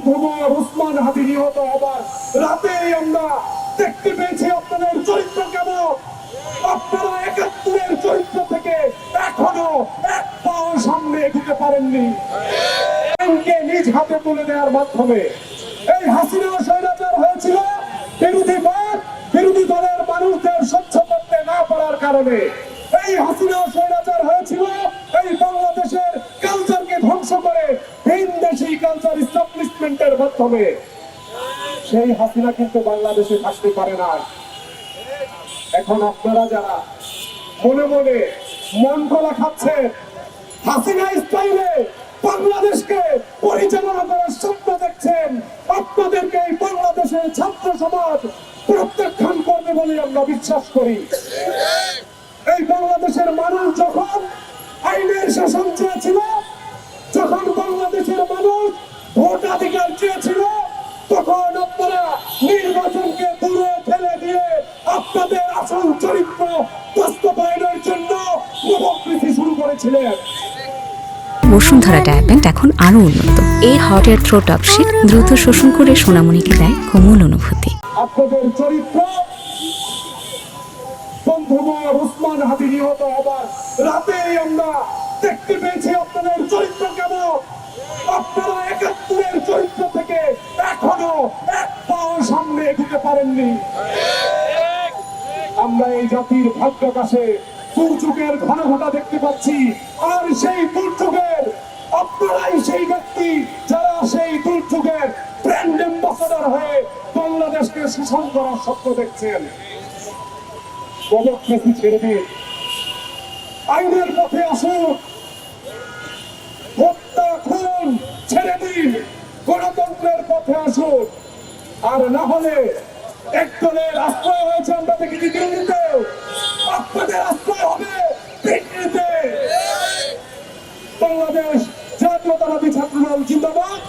বন্ধুবর উসমান হাদি নিহত হবার রাতেই আমরা দেখতে পেয়েছি আপনাদের চরিত্র কেমন। আপনারা ৭১-এর চরিত্র থেকে এখনো এক পাও সামনে এগোতে পারেননি। আইনকে নিজ হাতে তুলে দেওয়ার মাধ্যমে এই হাসিনা স্বৈরাচার হয়েছিল বিরোধী দলের মানুষদের সহ্য করতে না পারার কারণে। এই হাসিনা স্বৈরাচার হয়েছিল এই বাংলাদেশের কালচারকে ধ্বংস করে ভিনদেশী কালচার এস্টাবলিশমেন্টের মাধ্যমে। সেই হাসিনা কিন্তু বাংলাদেশে থাকতে পারে না। এখন আপনারা যারা মনে মনে মন গলা খাচ্ছেন, হাসিনা স্টাইলে বাংলাদেশকে পরিচালনা করার স্বপ্ন দেখছেন, আপনাদেরকে এই বাংলাদেশের ছাত্র সমাজ প্রত্যাখ্যান করবে বলে আমরা বিশ্বাস করি। এই বাংলাদেশের মানুষ যখন আইনের শাসন চেয়েছিল, যখন বাংলাদেশের মানুষ ভোটাধিকার চেয়েছিল, তখন আপনারা নির্বাচনকে দূরে ঠেলে দিয়ে আপনাদের আসল চরিত্র বাস্তবায়নের জন্য ডেমোক্রেসি শুরু করেছিলেন। বসুন্ধরা ডায়াপেন্ট এখন আরো উন্নত। এই হট এয়ার থ্রো টপ শীত দ্রুত শোষণ করে সোনামণিকে দেয় কোমল অনুভূতি। আপনাদের চরিত্র বন্ধুবর উসমান হাদি নিহত হবার রাতেই আমরা দেখতে পেয়েছি আপনাদের চরিত্র কেমন। আপনারা ৭১-এর চরিত্র থেকে এখনো এক পাও সামনে এগোতে পারেননি। আমরা এই জাতির ভাগ্যাকাশে দুর্যোগের ঘন ঘটা দেখতে পাচ্ছি, আর সেই দুর্যোগের আপনারাই সেই ব্যক্তি যারা সেই দুর্যোগের ব্র্যান্ড অ্যাম্বাসাডর হয়ে বাংলাদেশকে শোষণ করার স্বপ্ন দেখছেন। ডেমোক্রেসি ছেড়ে দিন, আইনের পথে আসুন, হত্যা খুন ছেড়ে দিন, গণতন্ত্রের পথে আসুন। আর না হলে একদলের আশ্রয় হয়েছে আমরা দেখেছি দিল্লিতে, আপনাদের আশ্রয় হবে দিল্লিতে। বাংলাদেশ জাতীয়তাবাদী ছাত্রদল জিন্দাবাদ।